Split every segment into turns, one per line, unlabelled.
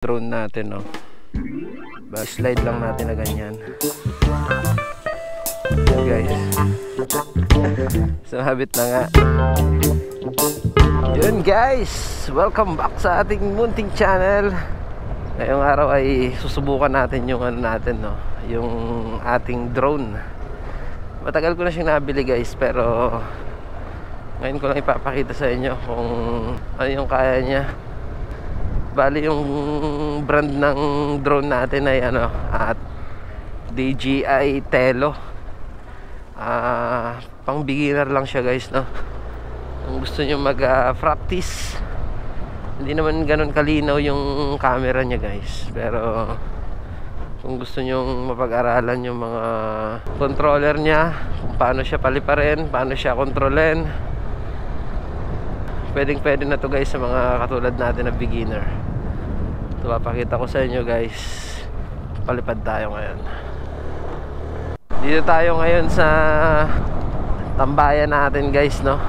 Drone natin, no. Slide lang natin na ganyan. Guys. Sumabit na nga. Yun guys, welcome back sa ating munting channel. Ngayong araw ay susubukan natin yung natin, no, yung ating drone. Matagal ko na siyang nabili guys, pero ngayon ko lang ipapakita sa inyo kung ano yung kaya niya. Bali yung brand ng drone natin ay at DJI Tello. Pang beginner lang siya guys, no. Kung gusto nyo mag-practice, hindi naman ganun kalinaw yung camera niya guys, pero kung gusto nyo mapag-aralan yung mga controller niya, kung paano siya paliparin, paano siya kontrolin, pwede na to guys sa mga katulad natin na beginner. Ito, papakita ko sa inyo guys. Palipad tayo ngayon. Dito tayo ngayon sa tambayan natin guys, no,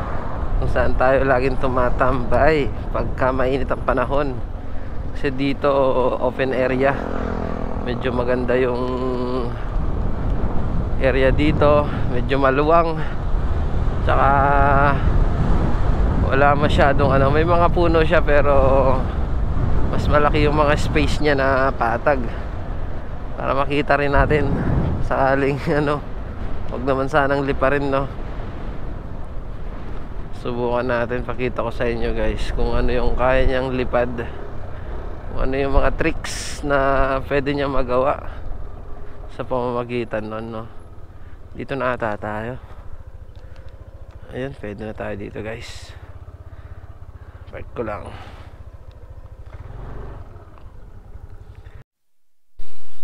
kung saan tayo laging tumatambay pagka mainit ang panahon. Kasi dito open area, medyo maganda yung area dito, medyo maluwang, tsaka wala masyadong may mga puno siya, pero mas malaki yung mga space niya na patag para makita rin natin sakaling wag naman sanang liparin, no. Subukan natin, pakita ko sa inyo guys kung ano yung kaya niyang lipad, kung ano yung mga tricks na pwede niya magawa sa pamamagitan nun, no. Dito na ata tayo. Ayun, pwede na tayo dito guys. Park ko lang.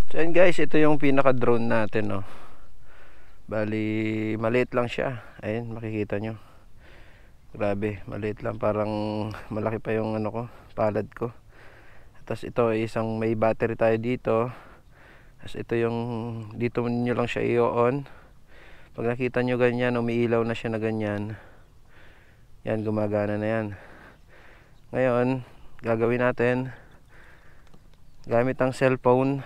So yun guys, ito yung pinaka drone natin, no. Bali maliit lang siya. Ayun, makikita nyo. Grabe, maliit lang, parang malaki pa yung palad ko. Tapos ito ay isang may battery tayo dito. Tapos ito yung dito nyo lang siya i-on. Pag nakita nyo ganyan, umiilaw na siya na ganyan, yan, gumagana na yan. Ngayon, gagawin natin gamit ang cellphone.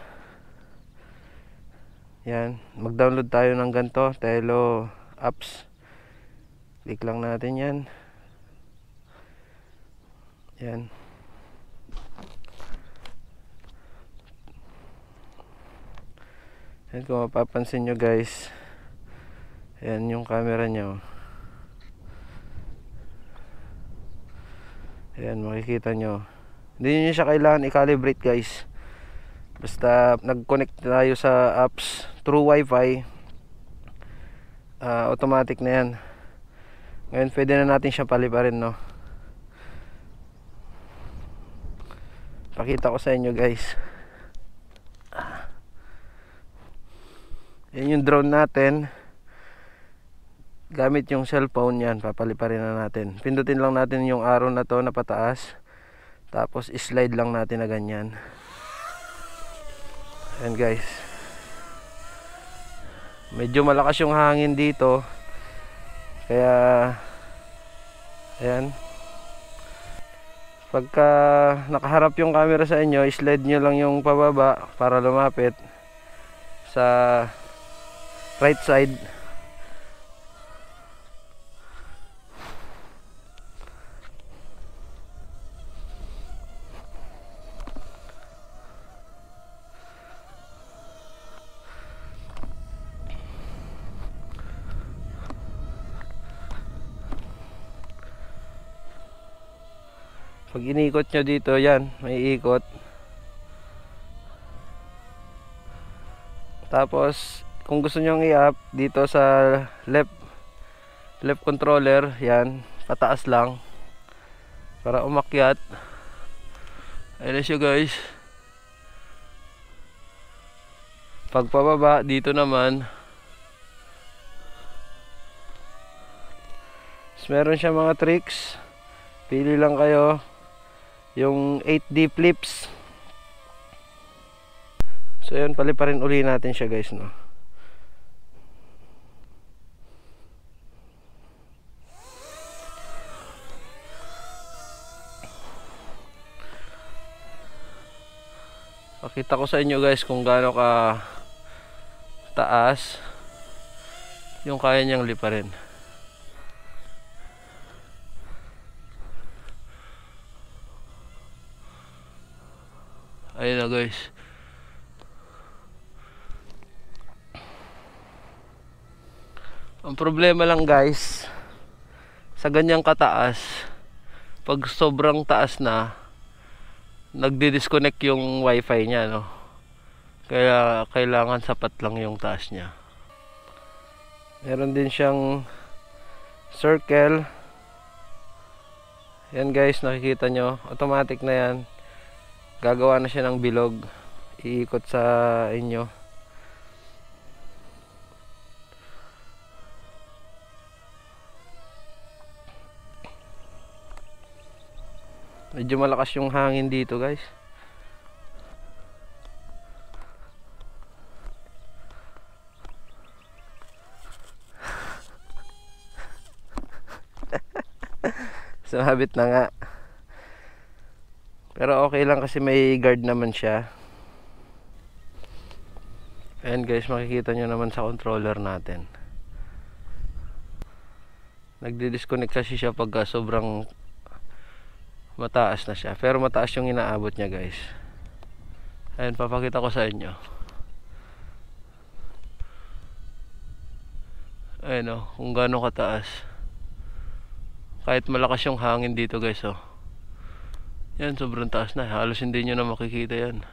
Yan, mag-download tayo ng ganito, Tello apps. Click lang natin yan. Yan. Yan, kung mapapansin nyo guys, yan yung camera nyo. Ayan, makikita nyo. Hindi nyo siya kailangan i-calibrate guys. Basta nag-connect tayo sa apps through wifi, automatic na yan. Ngayon pwede na natin siya paliparin, no. Pakita ko sa inyo guys. Yan yung drone natin. Gamit yung cellphone, yan, papaliparin na natin. Pindutin lang natin yung arrow na to na pataas, tapos slide lang natin na ganyan. Ayan guys, medyo malakas yung hangin dito, kaya ayan, pagka nakaharap yung camera sa inyo, slide nyo lang yung pababa para lumapit sa right side. Pag inikot nyo dito, yan, may ikot. Tapos kung gusto nyo i-up dito sa left controller, yan, pataas lang para umakyat. Ayun siya guys. Pag pababa dito naman, meron siya mga tricks. Pili lang kayo yung 8D flips. So yun, paliparin uli natin siya guys, no. Pakita ko sa inyo guys kung gaano ka taas yung kaya niyang liparin. Ayun na guys. Ang problema lang guys, sa ganyang kataas, pag sobrang taas na, nagdi-disconnect yung wifi niya, no? Kaya kailangan sapat lang yung taas niya. Meron din siyang circle. Yan guys, nakikita nyo, automatic na yan. Gagawa na siya ng bilog, iikot sa inyo. Medyo malakas yung hangin dito guys. Sumabit na nga. Pero okay lang kasi may guard naman siya. Ayan guys, makikita nyo naman sa controller natin. Nagdi-disconnect kasi siya pagka sobrang mataas na siya. Pero mataas yung inaabot niya guys. Ayan, papakita ko sa inyo. Ayan o, kung gaano kataas. Kahit malakas yung hangin dito guys o. Yan, sobrang taas na. Halos hindi nyo na makikita yan.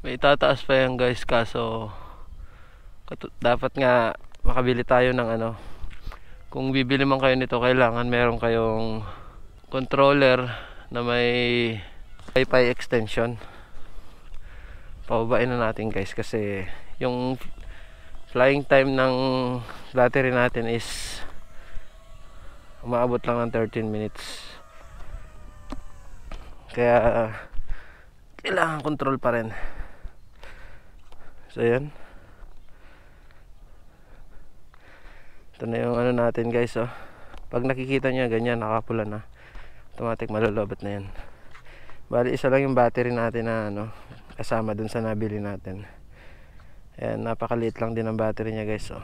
May itataas pa yan guys, kaso dapat nga makabili tayo ng ano. Kung bibili man kayo nito, kailangan meron kayong controller na may Wi-Fi extension. Pababain na natin guys, kasi yung flying time ng battery natin is umaabot lang ng 13 minutes. Kaya kailangan control pa rin. So yan. Ito na yung ano natin guys oh. Pag nakikita nyo ganyan, nakapula na, automatic malolobat na yan. Bali isa lang yung battery natin na ano, kasama dun sa nabili natin. Ayan, napakaliit lang din ang battery nya guys oh.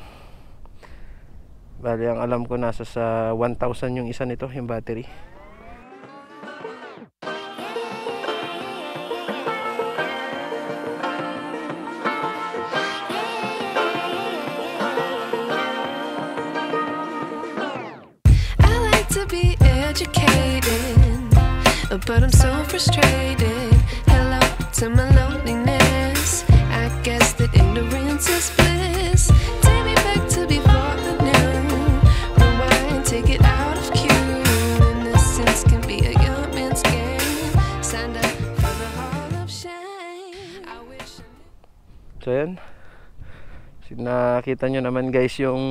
Bali ang alam ko nasa sa 1,000 yung isa nito, yung battery.
I like to be educated, but I'm so frustrated. Hello to my loneliness. I guess that ignorance is bliss. Take me back to before the new. Rewind, take it out of cue. Innocence can be a young man's game. Signed up for the hall of shame. I wish.
So yan. Nakita nyo naman guys yung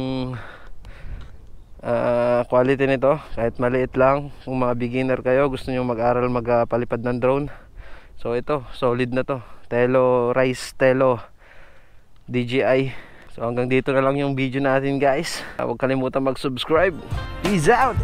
quality nito. Kahit maliit lang, kung mga beginner kayo, gusto nyo mag-aral magpalipad ng drone, so ito, solid na to. Rise Tello DJI. So hanggang dito na lang yung video natin guys. Huwag kalimutan mag-subscribe. Peace out!